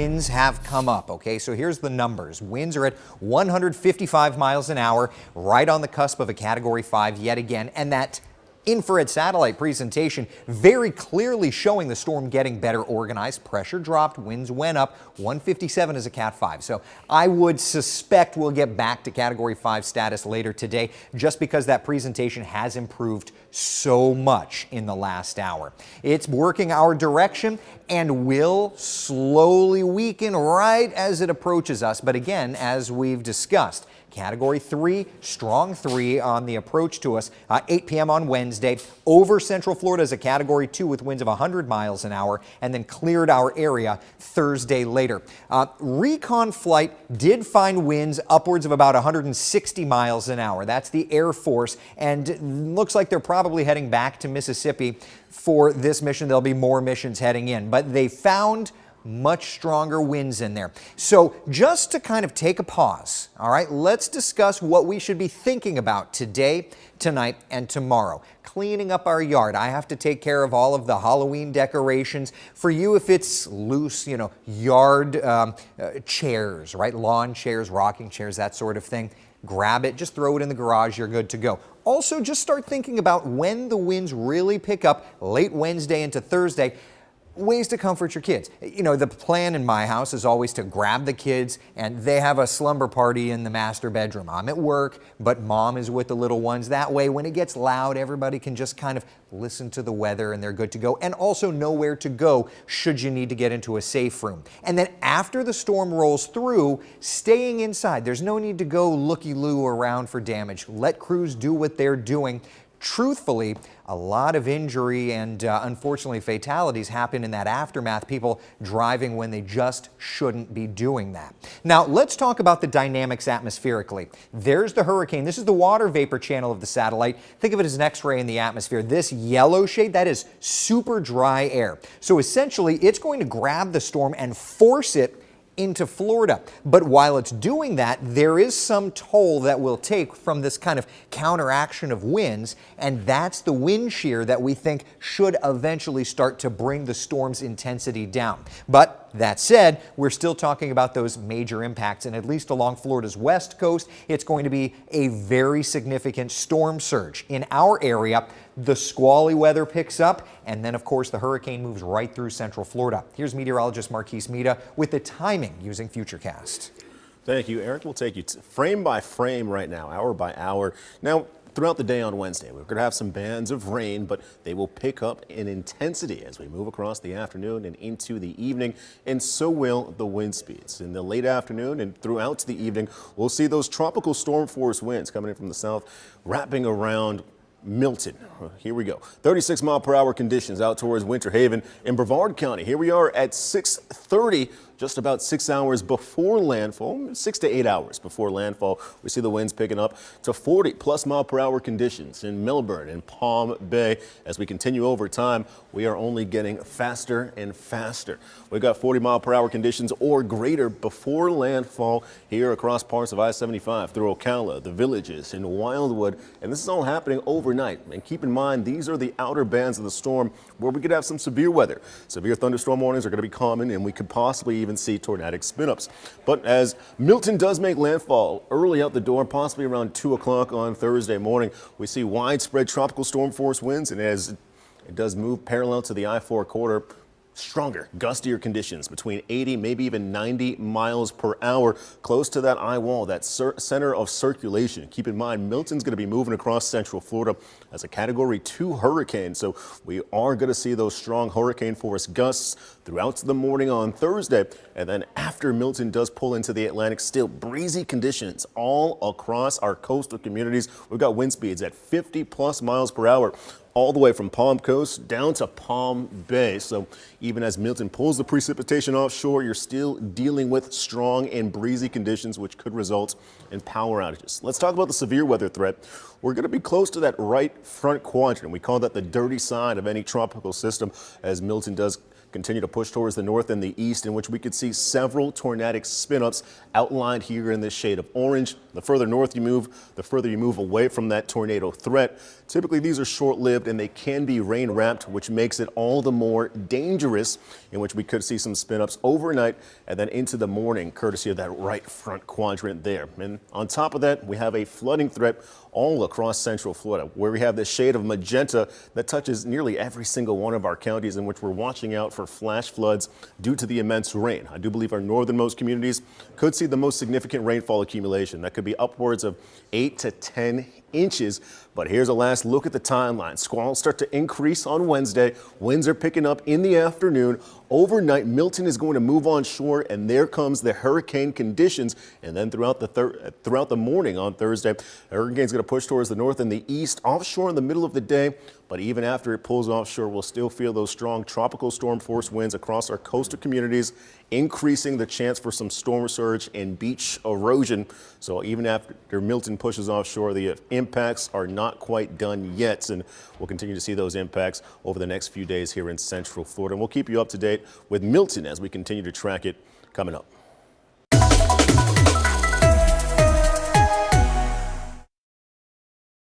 Winds have come up, okay? So here's the numbers. Winds are at 155 miles an hour, right on the cusp of a Category 5 yet again, and that infrared satellite presentation very clearly showing the storm getting better organized. Pressure dropped, winds went up. 157 is a Cat 5. So I would suspect we'll get back to Category 5 status later today, just because that presentation has improved so much in the last hour. It's working our direction and will slowly weaken right as it approaches us. But again, as we've discussed, Category 3, strong 3 on the approach to us, 8 p.m. on Wednesday. Over Central Florida is a Category 2 with winds of 100 miles an hour, and then cleared our area Thursday later. Recon flight did find winds upwards of about 160 miles an hour. That's the Air Force, and looks like they're probably heading back to Mississippi for this mission. There'll be more missions heading in, but they found much stronger winds in there. So just to kind of take a pause, all right, let's discuss what we should be thinking about today, tonight, and tomorrow. Cleaning up our yard. I have to take care of all of the Halloween decorations. For you, if it's loose, you know, yard chairs, right, lawn chairs, rocking chairs, that sort of thing, grab it, just throw it in the garage, you're good to go. Also, just start thinking about when the winds really pick up late Wednesday into Thursday. Ways to comfort your kids. You know, the plan in my house is always to grab the kids and they have a slumber party in the master bedroom. I'm at work, but mom is with the little ones. That way, when it gets loud, everybody can just kind of listen to the weather and they're good to go, and also know where to go should you need to get into a safe room. And then after the storm rolls through, staying inside. There's no need to go looky-loo around for damage. Let crews do what they're doing. Truthfully, a lot of injury and unfortunately fatalities happen in that aftermath, people driving when they just shouldn't be doing that. Now, let's talk about the dynamics atmospherically. There's the hurricane. This is the water vapor channel of the satellite. Think of it as an X-ray in the atmosphere. This yellow shade, that is super dry air. So essentially, it's going to grab the storm and force it into Florida. But while it's doing that, there is some toll that we'll take from this kind of counteraction of winds, and that's the wind shear that we think should eventually start to bring the storm's intensity down. But that said, we're still talking about those major impacts, and at least along Florida's west coast, it's going to be a very significant storm surge. In our area, the squally weather picks up, and then of course the hurricane moves right through Central Florida. Here's meteorologist Marquise Mita with the timing using Futurecast. Thank you, Eric. We'll take you frame by frame right now, hour by hour. Now, throughout the day on Wednesday, we're going to have some bands of rain, but they will pick up in intensity as we move across the afternoon and into the evening, and so will the wind speeds. In the late afternoon and throughout the evening, we'll see those tropical storm force winds coming in from the south, wrapping around Milton. Here we go. 36 mile per hour conditions out towards Winter Haven in Brevard County. Here we are at 6:30, just about 6 hours before landfall, 6 to 8 hours before landfall. We see the winds picking up to 40+ mile per hour conditions in Melbourne and Palm Bay. As we continue over time, we are only getting faster and faster. We've got 40 mile per hour conditions or greater before landfall here across parts of I-75 through Ocala, the Villages, and Wildwood. And this is all happening overnight. And keep in mind, these are the outer bands of the storm where we could have some severe weather. Severe thunderstorm warnings are going to be common, and we could possibly even see tornadic spin-ups. But as Milton does make landfall early out the door, possibly around 2 o'clock on Thursday morning, we see widespread tropical storm force winds, and as it does move parallel to the I-4 corridor, stronger, gustier conditions between 80, maybe even 90 miles per hour, close to that eye wall, that center of circulation. Keep in mind, Milton's going to be moving across Central Florida as a Category 2 hurricane, so we are going to see those strong hurricane force gusts throughout the morning on Thursday, and then after Milton does pull into the Atlantic, still breezy conditions all across our coastal communities. We've got wind speeds at 50+ miles per hour. All the way from Palm Coast down to Palm Bay. So even as Milton pulls the precipitation offshore, you're still dealing with strong and breezy conditions, which could result in power outages. Let's talk about the severe weather threat. We're going to be close to that right front quadrant. We call that the dirty side of any tropical system as Milton does continue to push towards the north and the east, in which we could see several tornadic spin-ups outlined here in this shade of orange. The further north you move, the further you move away from that tornado threat. Typically, these are short-lived and they can be rain-wrapped, which makes it all the more dangerous, in which we could see some spin-ups overnight and then into the morning, courtesy of that right front quadrant there. And on top of that, we have a flooding threat all across central Florida, where we have this shade of magenta that touches nearly every single one of our counties, in which we're watching out for flash floods due to the immense rain. I do believe our northernmost communities could see the most significant rainfall accumulation. That could be upwards of 8 to 10 inches. But here's a last look at the timeline. Squalls start to increase on Wednesday. Winds are picking up in the afternoon. Overnight, Milton is going to move on shore, and there comes the hurricane conditions. And then throughout the morning on Thursday, the hurricane's going to push towards the north and the east, offshore in the middle of the day. But even after it pulls offshore, we'll still feel those strong tropical storm force winds across our coastal communities, increasing the chance for some storm surge and beach erosion. So even after Milton pushes offshore, the impacts are not quite done yet. And we'll continue to see those impacts over the next few days here in central Florida. And we'll keep you up to date with Milton as we continue to track it coming up.